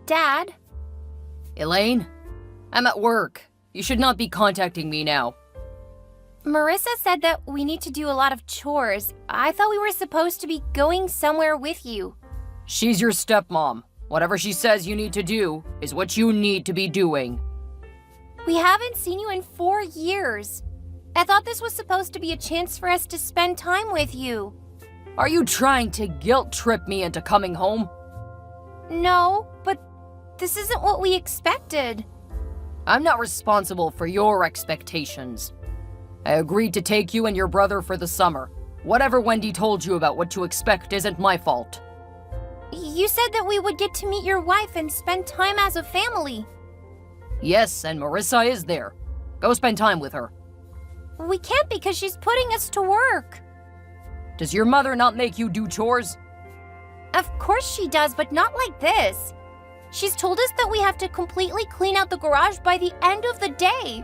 Dad? Elaine? I'm at work. You should not be contacting me now. Marissa said that we need to do a lot of chores. I thought we were supposed to be going somewhere with you. She's your stepmom. Whatever she says you need to do is what you need to be doing. We haven't seen you in 4 years. I thought this was supposed to be a chance for us to spend time with you. Are you trying to guilt trip me into coming home? No, but this isn't what we expected. I'm not responsible for your expectations. I agreed to take you and your brother for the summer. Whatever Wendy told you about what to expect isn't my fault. You said that we would get to meet your wife and spend time as a family. Yes, and Marissa is there. Go spend time with her. We can't because she's putting us to work. Does your mother not make you do chores? Of course she does, but not like this. She's told us that we have to completely clean out the garage by the end of the day.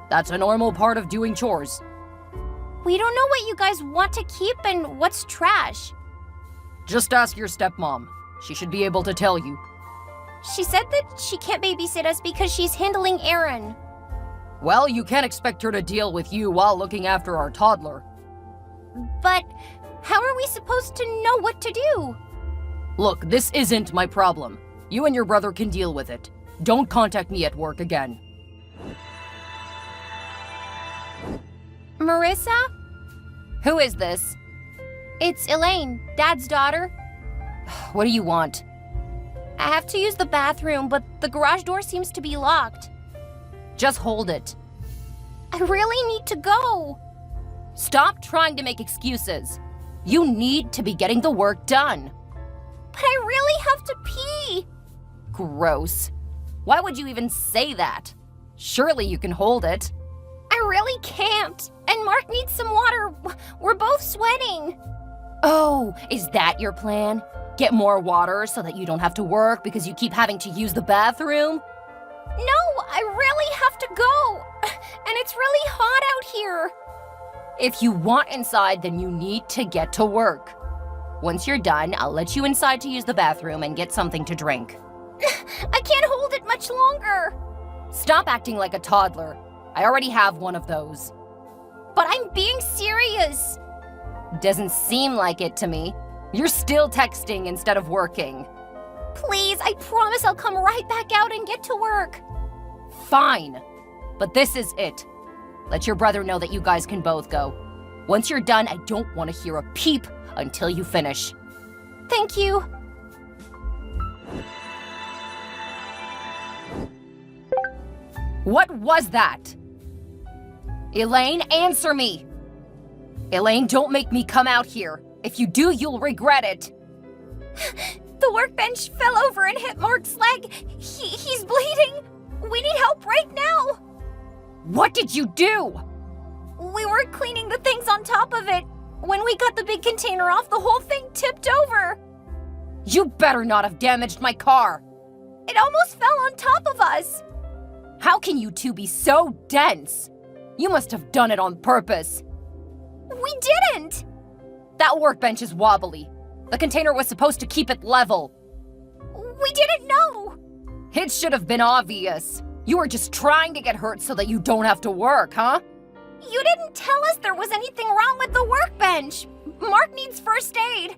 That's a normal part of doing chores. We don't know what you guys want to keep and what's trash. Just ask your stepmom. She should be able to tell you. She said that she can't babysit us because she's handling Aaron. Well, you can't expect her to deal with you while looking after our toddler. But how are we supposed to know what to do? Look, this isn't my problem. You and your brother can deal with it. Don't contact me at work again. Marissa? Who is this? It's Elaine, Dad's daughter. What do you want? I have to use the bathroom, but the garage door seems to be locked. Just hold it. I really need to go. Stop trying to make excuses. You need to be getting the work done. But I really have to pee. Gross. Why would you even say that? Surely you can hold it. I really can't. And Mark needs some water. We're both sweating. Oh, is that your plan? Get more water so that you don't have to work because you keep having to use the bathroom? No, I really have to go. And it's really hot out here. If you want inside, then you need to get to work. Once you're done, I'll let you inside to use the bathroom and get something to drink. I can't hold it much longer. Stop acting like a toddler. I already have one of those. But I'm being serious. Doesn't seem like it to me. You're still texting instead of working. Please, I promise I'll come right back out and get to work. Fine. But this is it. Let your brother know that you guys can both go. Once you're done, I don't want to hear a peep until you finish. Thank you. What was that? Elaine, answer me! Elaine, don't make me come out here. If you do, you'll regret it. The workbench fell over and hit Mark's leg. He's bleeding. We need help right now. What did you do? We were cleaning the things on top of it. When we got the big container off, the whole thing tipped over. You better not have damaged my car. It almost fell on top of us. How can you two be so dense? You must have done it on purpose. We didn't. That workbench is wobbly. The container was supposed to keep it level. We didn't know. It should have been obvious. You were just trying to get hurt so that you don't have to work, huh? You didn't tell us there was anything wrong with the workbench. Mark needs first aid.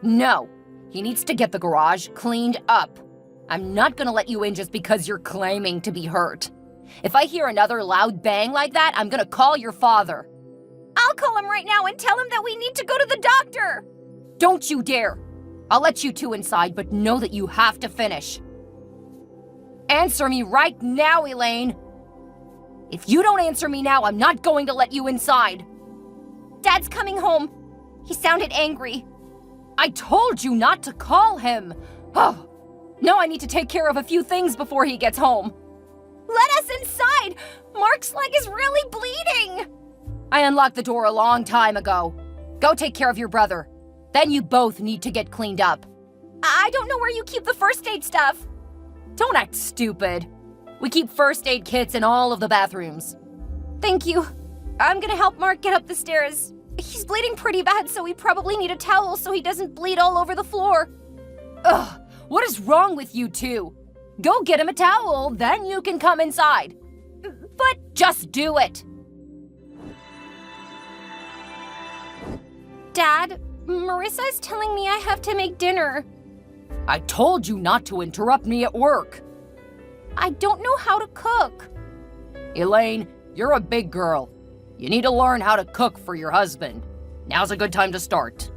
No, he needs to get the garage cleaned up. I'm not gonna let you in just because you're claiming to be hurt. If I hear another loud bang like that, I'm gonna call your father. I'll call him right now and tell him that we need to go to the doctor. Don't you dare. I'll let you two inside, but know that you have to finish. Answer me right now, Elaine. If you don't answer me now, I'm not going to let you inside. Dad's coming home. He sounded angry. I told you not to call him. Oh, now I need to take care of a few things before he gets home. Let us inside. Mark's leg is really bleeding. I unlocked the door a long time ago. Go take care of your brother. Then you both need to get cleaned up. I don't know where you keep the first aid stuff. Don't act stupid. We keep first aid kits in all of the bathrooms. Thank you. I'm gonna help Mark get up the stairs. He's bleeding pretty bad, so we probably need a towel so he doesn't bleed all over the floor. Ugh, What is wrong with you two? Go get him a towel, then you can come inside. But just do it. Dad, Marissa is telling me I have to make dinner. I told you not to interrupt me at work. I don't know how to cook. Elaine, you're a big girl. You need to learn how to cook for your husband. Now's a good time to start.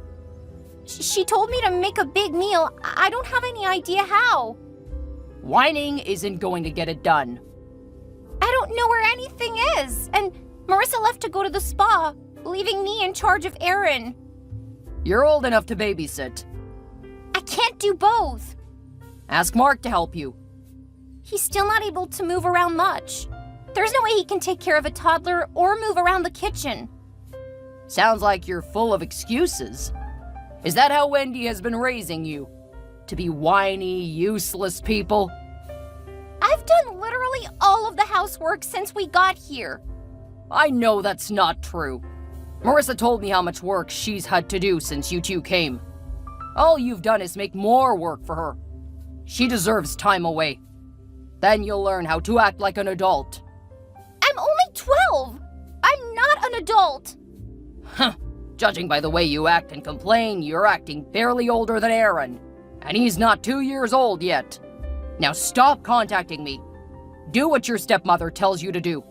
She told me to make a big meal. I don't have any idea how. Whining isn't going to get it done. I don't know where anything is. And Marissa left to go to the spa, leaving me in charge of Aaron. You're old enough to babysit. I can't do both. Ask Mark to help you. He's still not able to move around much. There's no way he can take care of a toddler or move around the kitchen. Sounds like you're full of excuses. Is that how Wendy has been raising you? To be whiny, useless people? I've done literally all of the housework since we got here. I know that's not true. Marissa told me how much work she's had to do since you two came. All you've done is make more work for her. She deserves time away. Then you'll learn how to act like an adult. I'm only 12. I'm not an adult. Huh. Judging by the way you act and complain, you're acting barely older than Aaron. And he's not 2 years old yet. Now stop contacting me. Do what your stepmother tells you to do.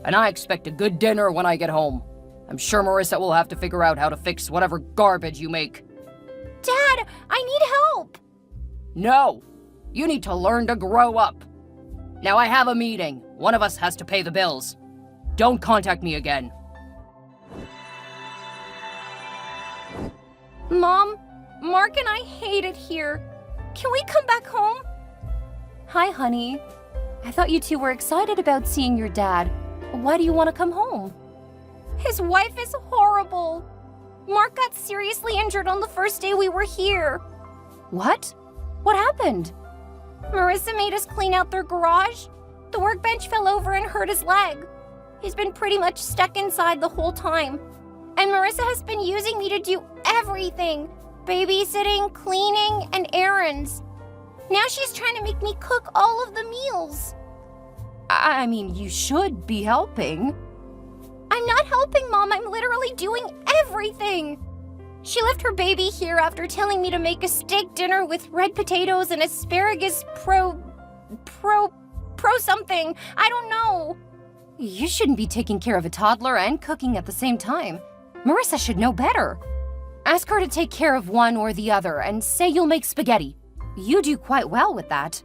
And I expect a good dinner when I get home. I'm sure Marissa will have to figure out how to fix whatever garbage you make. Dad, I need help. No. You need to learn to grow up. Now I have a meeting. One of us has to pay the bills. Don't contact me again. Mom, Mark and I hate it here. Can we come back home? Hi, honey. I thought you two were excited about seeing your dad. Why do you want to come home? His wife is horrible. Mark got seriously injured on the first day we were here. What? What happened? Marissa made us clean out their garage. The workbench fell over and hurt his leg. He's been pretty much stuck inside the whole time. And Marissa has been using me to do everything. Babysitting, cleaning, and errands. Now she's trying to make me cook all of the meals. I mean, you should be helping. I'm not helping, Mom. I'm literally doing everything. She left her baby here after telling me to make a steak dinner with red potatoes and asparagus pro something. I don't know. You shouldn't be taking care of a toddler and cooking at the same time. Marissa should know better. Ask her to take care of one or the other and say you'll make spaghetti. You do quite well with that.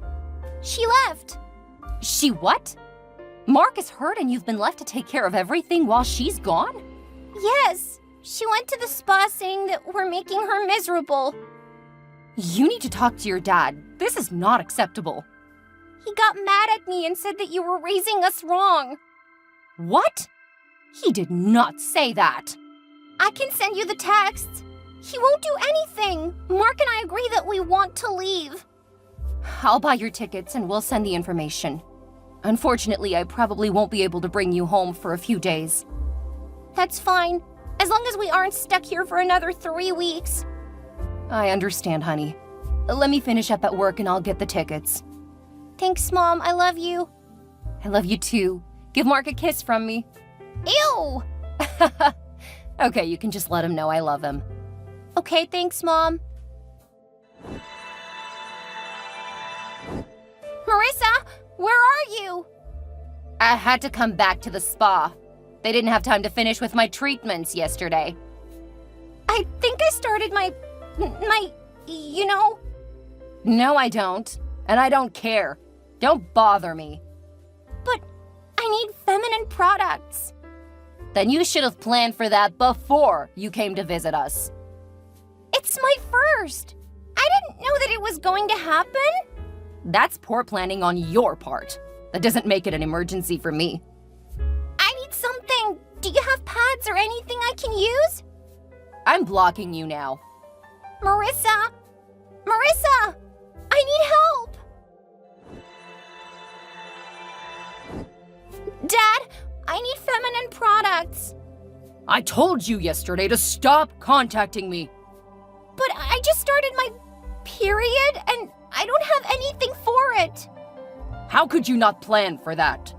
She left. She what? Mark is hurt and you've been left to take care of everything while she's gone? Yes. She went to the spa saying that we're making her miserable. You need to talk to your dad. This is not acceptable. He got mad at me and said that you were raising us wrong. What? He did not say that. I can send you the texts. He won't do anything. Mark and I agree that we want to leave. I'll buy your tickets and we'll send the information. Unfortunately, I probably won't be able to bring you home for a few days. That's fine, as long as we aren't stuck here for another 3 weeks. I understand, honey. Let me finish up at work and I'll get the tickets. Thanks, Mom. I love you. I love you too. Give Mark a kiss from me. Ew! Okay, you can just let him know I love him. Okay, thanks, Mom. Marissa, where are you? I had to come back to the spa. They didn't have time to finish with my treatments yesterday. I think I started my, No, I don't. And I don't care. Don't bother me. But I need feminine products. Then you should have planned for that before you came to visit us. It's my first. I didn't know that it was going to happen. That's poor planning on your part. That doesn't make it an emergency for me. I need something. Do you have pads or anything I can use? I'm blocking you now. Marissa! Marissa! I need help! Dad, I need feminine products. I told you yesterday to stop contacting me. But I just started my period and I don't have anything for it. How could you not plan for that?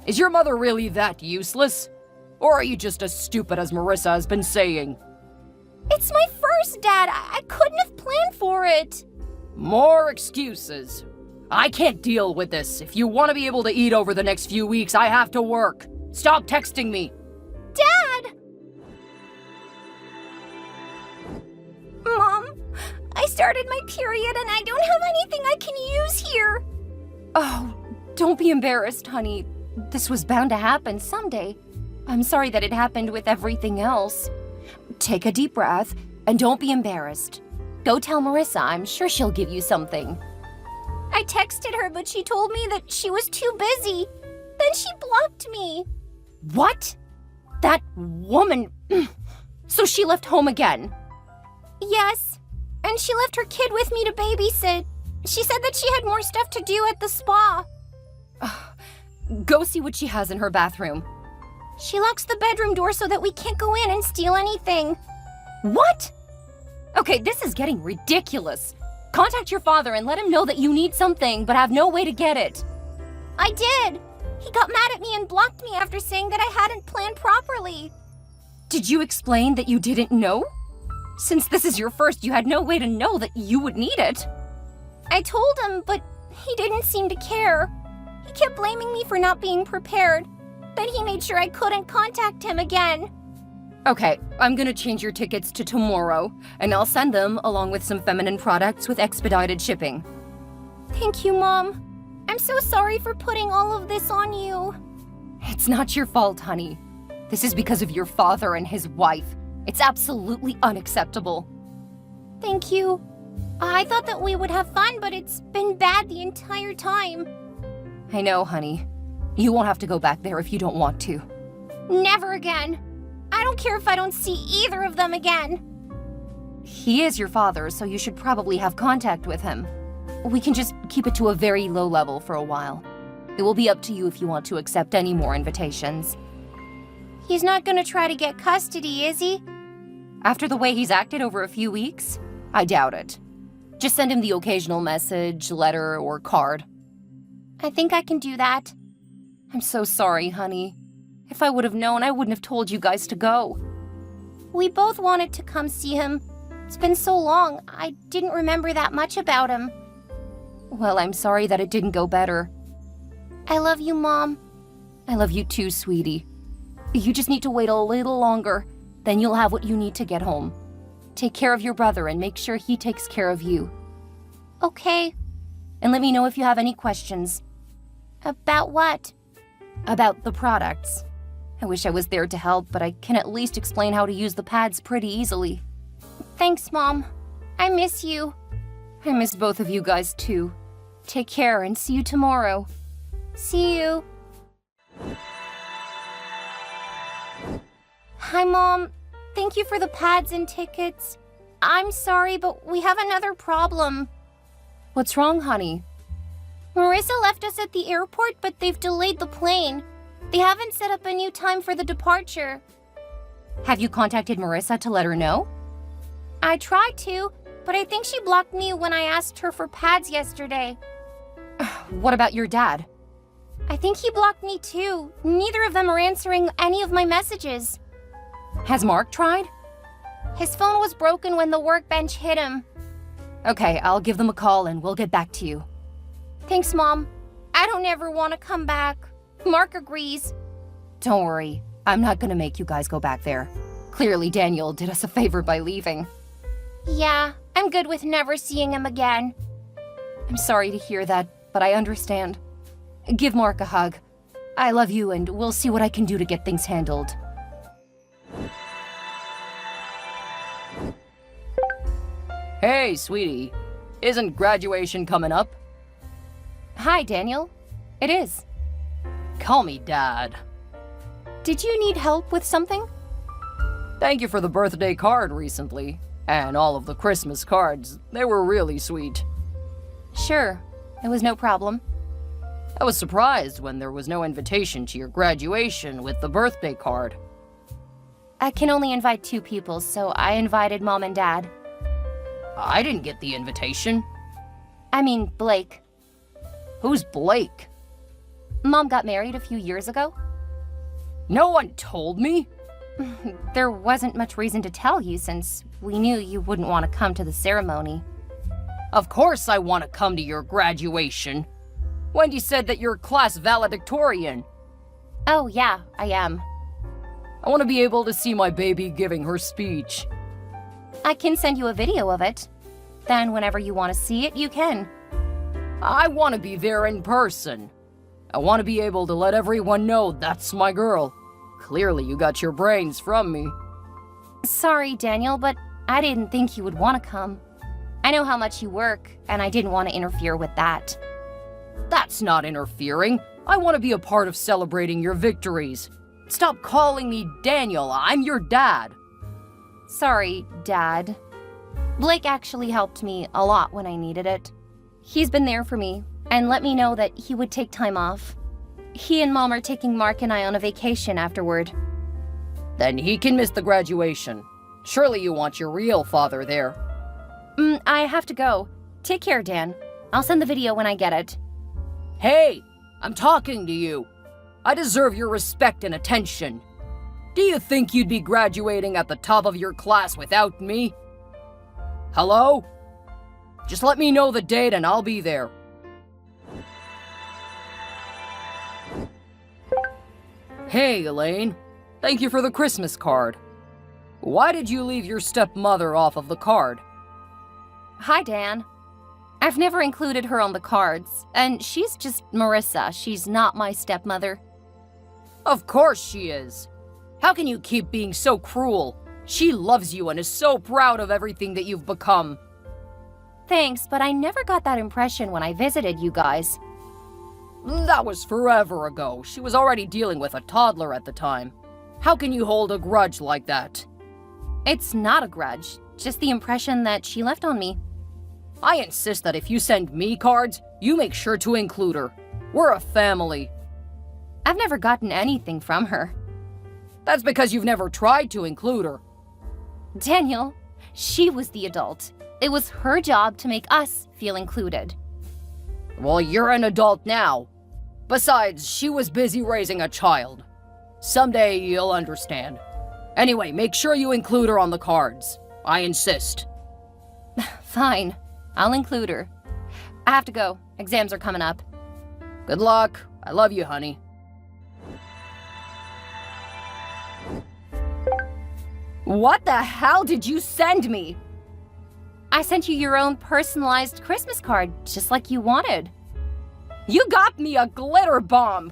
Is your mother really that useless? Or are you just as stupid as Marissa has been saying? It's my first, Dad. I couldn't have planned for it. More excuses. I can't deal with this. If you want to be able to eat over the next few weeks, I have to work. Stop texting me. Dad! Mom, I started my period and I don't have anything I can use here. Oh, Don't be embarrassed, honey. This was bound to happen someday. I'm sorry that it happened with everything else. Take a deep breath and don't be embarrassed. Go tell Marissa. I'm sure she'll give you something. I texted her, but she told me that she was too busy. Then she blocked me. what? That woman. So she left home again. Yes, and she left her kid with me to babysit. She said that she had more stuff to do at the spa. Go see what she has in her bathroom. She locks the bedroom door so that we can't go in and steal anything. What? Okay, this is getting ridiculous. Contact your father and let him know that you need something but have no way to get it. I did. He got mad at me and blocked me after saying that I hadn't planned properly. Did you explain that you didn't know? Since this is your first, you had no way to know that you would need it. I told him, but he didn't seem to care. He kept blaming me for not being prepared. Then he made sure I couldn't contact him again. Okay, I'm gonna change your tickets to tomorrow, and I'll send them along with some feminine products with expedited shipping. Thank you, Mom. I'm so sorry for putting all of this on you. It's not your fault, honey. This is because of your father and his wife. It's absolutely unacceptable. Thank you. I thought that we would have fun, but it's been bad the entire time. I know, honey. You won't have to go back there if you don't want to. Never again. I don't care if I don't see either of them again. He is your father, so you should probably have contact with him. We can just keep it to a very low level for a while. It will be up to you if you want to accept any more invitations. He's not gonna try to get custody, is he? After the way he's acted over a few weeks, I doubt it. Just send him the occasional message, letter, or card. I think I can do that. I'm so sorry, honey. If I would have known, I wouldn't have told you guys to go. We both wanted to come see him. It's been so long, I didn't remember that much about him. Well, I'm sorry that it didn't go better. I love you, Mom. I love you too, sweetie. You just need to wait a little longer, then you'll have what you need to get home. Take care of your brother and make sure he takes care of you. Okay. And let me know if you have any questions. About what? About the products. I wish I was there to help, but I can at least explain how to use the pads pretty easily. Thanks, Mom. I miss you. I miss both of you guys too. Take care and see you tomorrow. See you. Hi, Mom. Thank you for the pads and tickets. I'm sorry, but we have another problem. What's wrong, honey? Marissa left us at the airport, but they've delayed the plane. They haven't set up a new time for the departure. Have you contacted Marissa to let her know? I tried to, but I think she blocked me when I asked her for pads yesterday. What about your dad? I think he blocked me too. Neither of them are answering any of my messages. Has Mark tried? His phone was broken when the workbench hit him. Okay, I'll give them a call and we'll get back to you. Thanks, Mom. I don't ever want to come back. Mark agrees. Don't worry, I'm not gonna make you guys go back there. Clearly Daniel did us a favor by leaving. Yeah, I'm good with never seeing him again. I'm sorry to hear that, but I understand. Give Mark a hug. I love you and we'll see what I can do to get things handled. Hey, sweetie. Isn't graduation coming up? Hi, Daniel. It is. Call me Dad. Did you need help with something? Thank you for the birthday card recently, and all of the Christmas cards. They were really sweet. Sure. It was no problem. I was surprised when there was no invitation to your graduation with the birthday card. I can only invite 2 people, so I invited Mom and Dad. I didn't get the invitation. I mean, Blake. Who's Blake? Mom got married a few years ago. No one told me. There wasn't much reason to tell you since we knew you wouldn't want to come to the ceremony. Of course I want to come to your graduation. Wendy said that you're class valedictorian. Oh yeah, I am. I want to be able to see my baby giving her speech. I can send you a video of it. Then whenever you want to see it, you can. I want to be there in person. I want to be able to let everyone know that's my girl. Clearly you got your brains from me. Sorry, Daniel, but I didn't think you would want to come. I know how much you work, and I didn't want to interfere with that. That's not interfering. I want to be a part of celebrating your victories. Stop calling me Daniel. I'm your dad. Sorry, Dad. Blake actually helped me a lot when I needed it. He's been there for me and let me know that he would take time off. He and Mom are taking Mark and I on a vacation afterward. Then he can miss the graduation. Surely you want your real father there. I have to go. Take care, Dan. I'll send the video when I get it. Hey, I'm talking to you. I deserve your respect and attention. Do you think you'd be graduating at the top of your class without me? Hello? Just let me know the date and I'll be there. Hey, Elaine. Thank you for the Christmas card. Why did you leave your stepmother off of the card? Hi, Dan. I've never included her on the cards, and she's just Marissa. She's not my stepmother. Of course she is. How can you keep being so cruel? She loves you and is so proud of everything that you've become. Thanks, but I never got that impression when I visited you guys. That was forever ago. She was already dealing with a toddler at the time. How can you hold a grudge like that? It's not a grudge, just the impression that she left on me. I insist that if you send me cards, you make sure to include her. We're a family. I've never gotten anything from her. That's because you've never tried to include her. Daniel, she was the adult. It was her job to make us feel included. Well, you're an adult now. Besides, she was busy raising a child. Someday you'll understand. Anyway, make sure you include her on the cards. I insist. Fine. I'll include her. I have to go. Exams are coming up. Good luck. I love you, honey. What the hell did you send me? I sent you your own personalized Christmas card, just like you wanted. You got me a glitter bomb.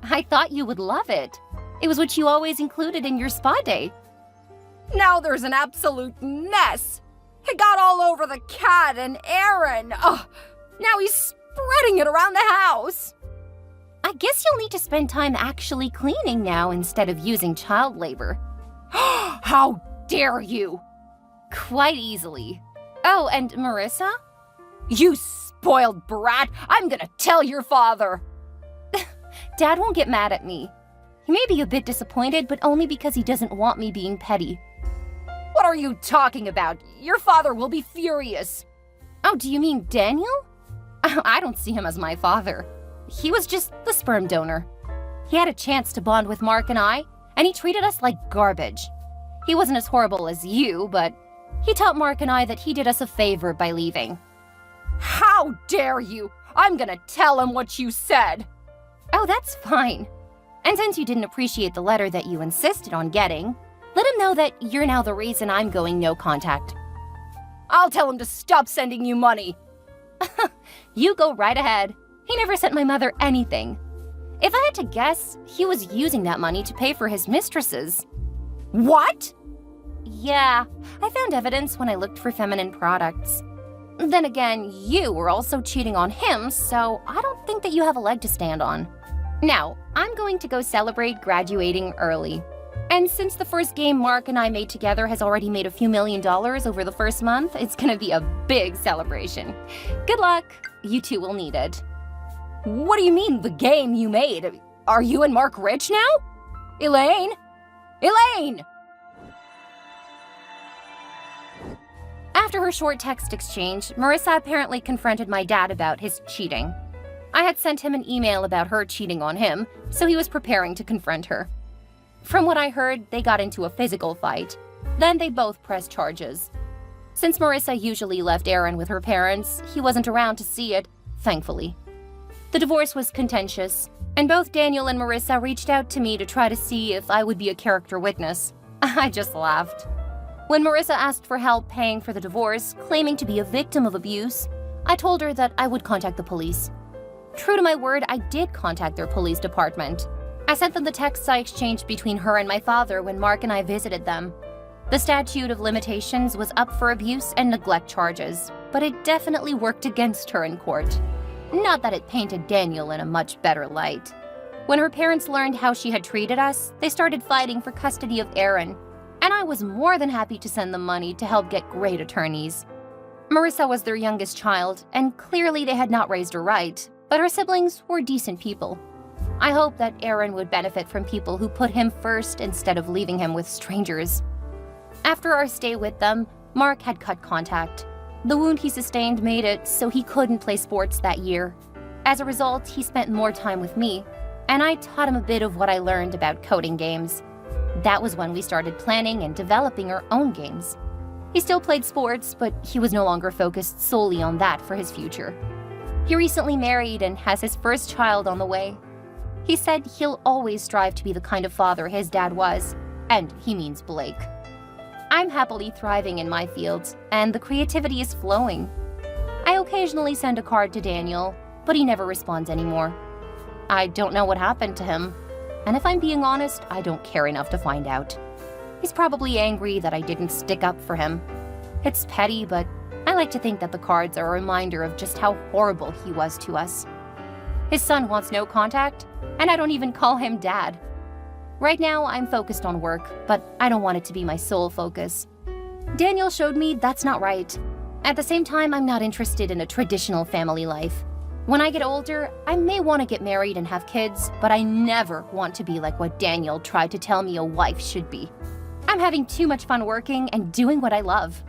I thought you would love it. It was what you always included in your spa day. Now there's an absolute mess. It got all over the cat and Aaron. Ugh, now he's spreading it around the house. I guess you'll need to spend time actually cleaning now instead of using child labor. How dare you! Quite easily. Oh, and Marissa? You spoiled brat! I'm gonna tell your father! Dad won't get mad at me. He may be a bit disappointed, but only because he doesn't want me being petty. What are you talking about? Your father will be furious. Oh, do you mean Daniel? I don't see him as my father. He was just the sperm donor. He had a chance to bond with Mark and I, and he treated us like garbage. He wasn't as horrible as you, but he taught Mark and I that he did us a favor by leaving. How dare you! I'm gonna tell him what you said. Oh, that's fine. And since you didn't appreciate the letter that you insisted on getting, let him know that you're now the reason I'm going no contact. I'll tell him to stop sending you money. You go right ahead. He never sent my mother anything. If I had to guess, he was using that money to pay for his mistresses. What? Yeah, I found evidence when I looked for feminine products. Then again, you were also cheating on him, so I don't think that you have a leg to stand on. Now, I'm going to go celebrate graduating early. And since the first game Mark and I made together has already made a few $1 million over the first month, it's gonna be a big celebration. Good luck. You two will need it. What do you mean, the game you made? Are you and Mark rich now? Elaine? Elaine! After her short text exchange, Marissa apparently confronted my dad about his cheating. I had sent him an email about her cheating on him, so he was preparing to confront her. From what I heard, they got into a physical fight. Then they both pressed charges. Since Marissa usually left Aaron with her parents, he wasn't around to see it, thankfully. The divorce was contentious, and both Daniel and Marissa reached out to me to try to see if I would be a character witness. I just laughed. When Marissa asked for help paying for the divorce, claiming to be a victim of abuse, I told her that I would contact the police. True to my word, I did contact their police department. I sent them the texts I exchanged between her and my father when Mark and I visited them. The statute of limitations was up for abuse and neglect charges, but it definitely worked against her in court. Not that it painted Daniel in a much better light. When her parents learned how she had treated us, they started fighting for custody of Aaron, and I was more than happy to send them money to help get great attorneys. Marissa was their youngest child, and clearly they had not raised her right, but her siblings were decent people. I hope that Aaron would benefit from people who put him first instead of leaving him with strangers. After our stay with them, Mark had cut contact. The wound he sustained made it so he couldn't play sports that year. As a result, he spent more time with me, and I taught him a bit of what I learned about coding games. That was when we started planning and developing our own games. He still played sports, but he was no longer focused solely on that for his future. He recently married and has his first child on the way. He said he'll always strive to be the kind of father his dad was, and he means Blake. I'm happily thriving in my fields, and the creativity is flowing. I occasionally send a card to Daniel, but he never responds anymore. I don't know what happened to him, and if I'm being honest, I don't care enough to find out. He's probably angry that I didn't stick up for him. It's petty, but I like to think that the cards are a reminder of just how horrible he was to us. His son wants no contact, and I don't even call him Dad. Right now, I'm focused on work, but I don't want it to be my sole focus. Daniel showed me that's not right. At the same time, I'm not interested in a traditional family life. When I get older, I may want to get married and have kids, but I never want to be like what Daniel tried to tell me a wife should be. I'm having too much fun working and doing what I love.